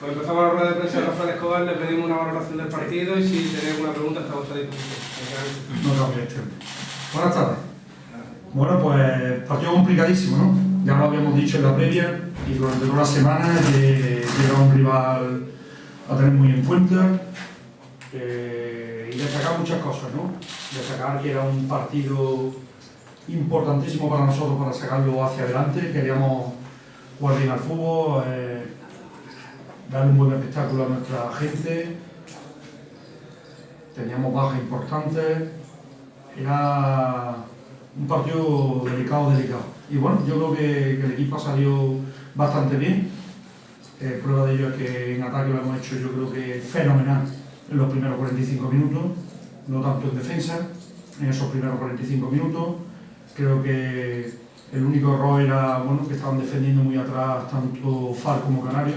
Pues empezamos la rueda de prensa de Rafael Escobar, le pedimos una valoración del partido y si tenéis alguna pregunta está a vuestra disposición. No cambia el tema. Buenas tardes. Bueno, pues partido complicadísimo, ¿no? Ya lo habíamos dicho en la previa y durante toda la semana que era un rival a tener muy en cuenta y destacar muchas cosas, ¿no? Destacar que era un partido importantísimo para nosotros para sacarlo hacia adelante. Queríamos jugar bien al fútbol, darle un buen espectáculo a nuestra gente. Teníamos bajas importantes. Era un partido delicado. Y bueno, yo creo que el equipo salió bastante bien. Prueba de ello es que en ataque lo hemos hecho, yo creo que fenomenal en los primeros 45 minutos, no tanto en defensa, en esos primeros 45 minutos. Creo que el único error era que estaban defendiendo muy atrás tanto FAR como Canario,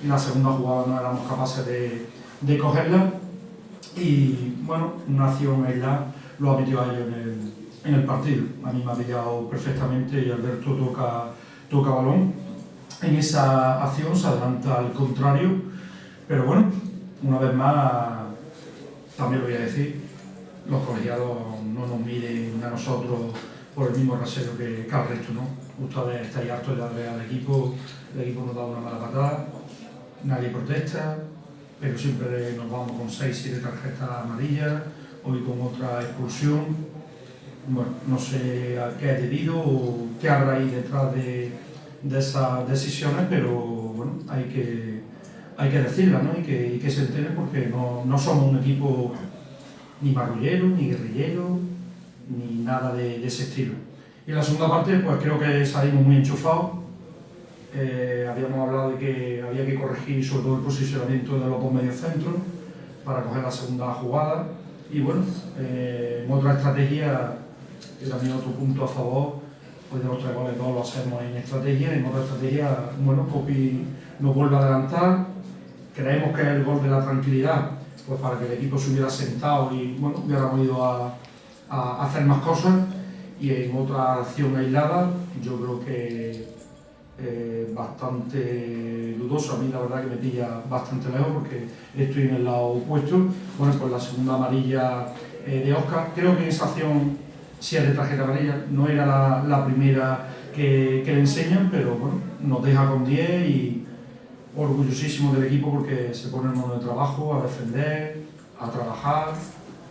y la segunda jugada no éramos capaces de cogerla. Y bueno, una acción aislada lo ha metido a ellos en el partido. A mí me ha pillado perfectamente y Alberto toca balón. En esa acción se adelanta al contrario, pero bueno, una vez más, también lo voy a decir, los colegiados no nos miden a nosotros por el mismo rasero que al resto, ¿no? Ustedes estáis hartos de darle al equipo, el equipo nos da una mala patada, nadie protesta, pero siempre nos vamos con 6-7 tarjetas amarillas, hoy con otra expulsión. Bueno, no sé a qué es debido o qué habrá ahí detrás de esas decisiones, pero bueno, hay que decirlas, ¿no? y que se entere, porque no somos un equipo ni marrullero, ni guerrillero, ni nada de ese estilo. Y en la segunda parte, pues creo que salimos muy enchufados. Habíamos hablado de que había que corregir sobre todo el posicionamiento de los dos mediocentros para coger la segunda jugada. Y bueno, en otra estrategia, que también otro punto a favor, pues de los 3 goles 2 lo hacemos en estrategia. En otra estrategia, bueno, Copi nos vuelve a adelantar. Creemos que es el gol de la tranquilidad, pues para que el equipo se hubiera sentado y bueno, hubiéramos ido a hacer más cosas. Y en otra acción aislada, yo creo que bastante dudoso. A mí la verdad que me pilla bastante lejos porque estoy en el lado opuesto. Bueno, pues la segunda amarilla de Óscar. Creo que en esa acción sí es de tarjeta amarilla, no era la primera que le enseñan, pero bueno, nos deja con 10 y orgullosísimo del equipo porque se pone en modo de trabajo, a defender, a trabajar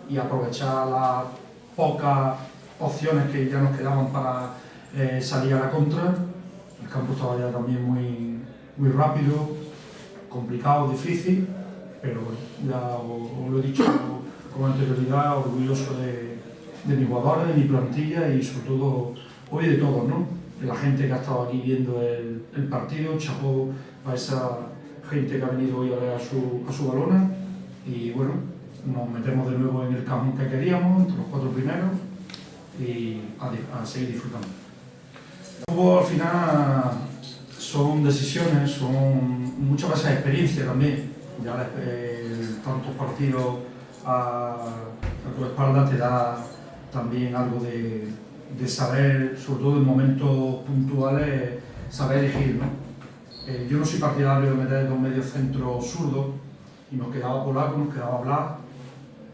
y aprovechar las pocas opciones que ya nos quedaban para salir a la contra. El campo estaba ya también muy rápido, complicado, difícil, pero bueno, ya os lo he dicho con anterioridad, orgulloso de mis jugadores, de mi plantilla y sobre todo hoy de todos, ¿no? De la gente que ha estado aquí viendo el partido. Chapó a esa gente que ha venido hoy a ver a su balona y bueno, nos metemos de nuevo en el cajón que queríamos, entre los 4 primeros y a seguir disfrutando. El fútbol al final son decisiones, son muchas veces experiencia también. Ya tantos partidos a tu espalda te da también algo de saber, sobre todo en momentos puntuales, saber elegir, ¿no? Yo no soy partidario de meter 2 mediocentros zurdos y nos quedaba Polaco, nos quedaba Blas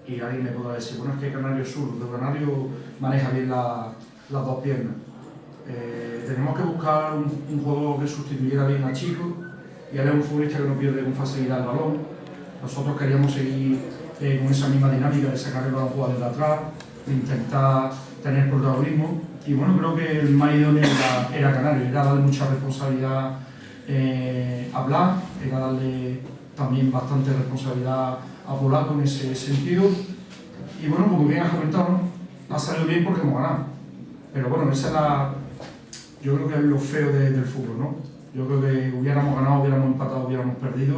y alguien me podrá decir, bueno, es que Canario es zurdo, pero Canario maneja bien las 2 piernas. Tenemos que buscar un jugador que sustituyera bien a Chico y él es un futbolista que no pierde con facilidad el balón. Nosotros queríamos seguir con esa misma dinámica de sacar el balón desde atrás, de intentar tener protagonismo y bueno, creo que el más idóneo era Canario, era darle mucha responsabilidad a Blas, era darle también bastante responsabilidad a Polaco en ese sentido y bueno, como bien has comentado, ¿no? Ha salido bien porque hemos ganado, pero bueno, yo creo que es lo feo del fútbol, ¿no? Yo creo que hubiéramos ganado, hubiéramos empatado, hubiéramos perdido,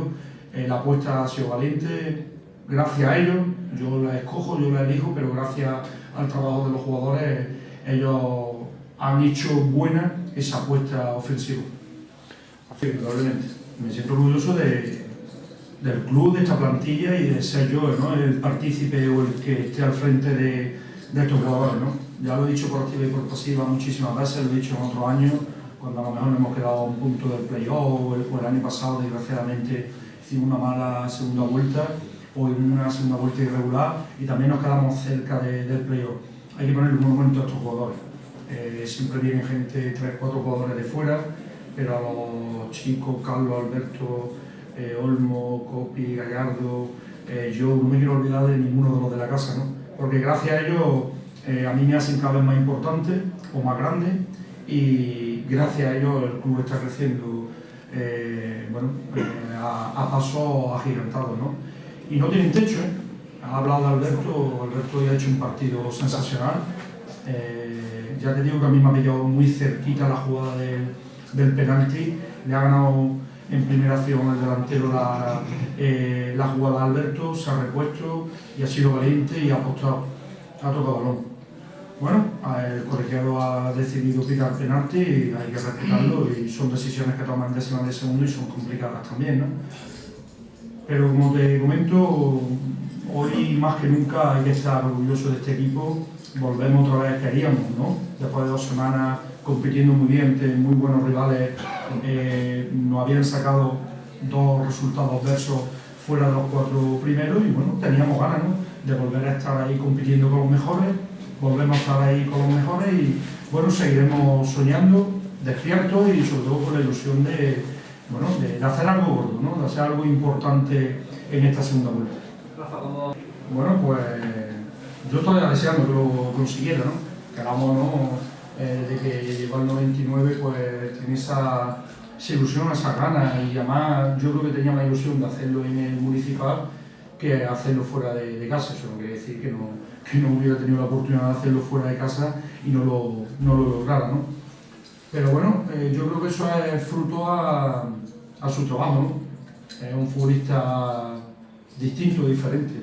la apuesta ha sido valiente, gracias a ellos, yo la escojo, yo la elijo, pero gracias al trabajo de los jugadores, ellos han hecho buena esa apuesta ofensiva. Probablemente. Me siento orgulloso del club, de esta plantilla y de ser yo, ¿no? El partícipe o el que esté al frente de estos jugadores, ¿no? Ya lo he dicho por activa y por pasiva muchísimas veces, lo he dicho en otros años, cuando a lo mejor hemos quedado a un punto del playoff o el año pasado, desgraciadamente, hicimos una mala segunda vuelta o una segunda vuelta irregular y también nos quedamos cerca del playoff. Hay que ponerle un monumento a estos jugadores. Siempre vienen gente, 3 o 4 jugadores de fuera, pero a los chicos, Carlos, Alberto, Olmo, Copi, Gallardo, yo no me quiero olvidar de ninguno de los de la casa, ¿no? Porque gracias a ellos a mí me hacen cada vez más importante o más grande y gracias a ellos el club está creciendo a pasos agigantados, ¿no? Y no tienen techo, ¿eh? Ha hablado de Alberto ya ha hecho un partido sensacional. Ya te digo que a mí me ha pillado muy cerquita la jugada del penalti, le ha ganado en primera acción el delantero la jugada a Alberto, se ha repuesto y ha sido valiente y ha apostado, ha tocado balón. Bueno, el colegiado ha decidido pitar penalti y hay que respetarlo y son decisiones que toman décimas de segundo y son complicadas también, ¿no? Pero como te comento, hoy más que nunca hay que estar orgulloso de este equipo. Volvemos otra vez, queríamos, ¿no? Después de 2 semanas compitiendo muy bien, ante muy buenos rivales, nos habían sacado 2 resultados adversos fuera de los 4 primeros y bueno, teníamos ganas, ¿no? De volver a estar ahí compitiendo con los mejores, volvemos a estar ahí con los mejores y bueno, seguiremos soñando, despiertos y sobre todo con la ilusión de hacer algo gordo, ¿no? De hacer algo importante en esta segunda vuelta. Bueno, pues yo estaba deseando que lo consiguiera, ¿no? Queramos, ¿no? De que llegó al 99, pues tenía esa ilusión, esa ganas y además yo creo que tenía la ilusión de hacerlo en el municipal que hacerlo fuera de casa. Eso no quiere decir que no hubiera tenido la oportunidad de hacerlo fuera de casa y no lo lograra, ¿no? Pero bueno, yo creo que eso es fruto a su trabajo, ¿no? Es un futbolista distinto, diferente.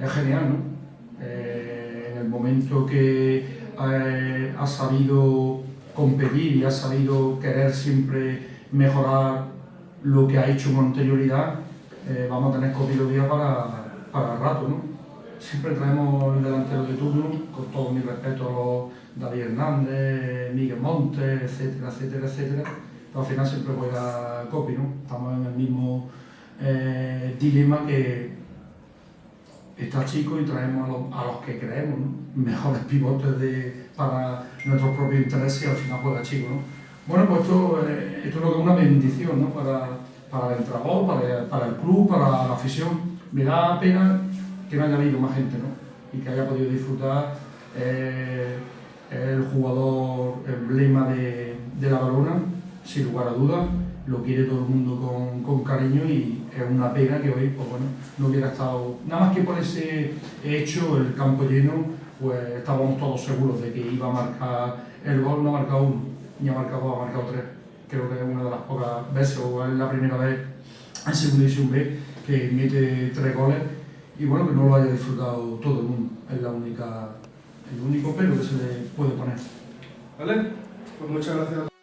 Es genial, ¿no? En el momento que ha sabido competir y ha sabido querer siempre mejorar lo que ha hecho con anterioridad, vamos a tener copiología para el rato, ¿no? Siempre traemos el delantero de turno, con todo mi respeto a David Hernández, Miguel Montes, etcétera, etcétera, etcétera, pero al final siempre juega Copi, ¿no? Estamos en el mismo dilema que está chico y traemos a los que creemos, ¿no? Mejores pivotes para nuestros propios intereses y al final juega chico, ¿no? Bueno, pues esto es lo que es una bendición, ¿no? Para el entrenador, para el club, para la afición. Me da pena que no haya habido más gente, ¿no? Y que haya podido disfrutar el jugador emblema de la Balona, sin lugar a dudas. Lo quiere todo el mundo con cariño y es una pena que hoy, pues bueno, no hubiera estado, nada más que por ese hecho, el campo lleno, pues estábamos todos seguros de que iba a marcar el gol. No ha marcado 1, ni ha marcado 2, ha marcado 3. Creo que es una de las pocas veces, o es la primera vez en Segunda División B que mete 3 goles y bueno, que no lo haya disfrutado todo el mundo. Es el único pero que se le puede poner. ¿Vale? Pues muchas gracias.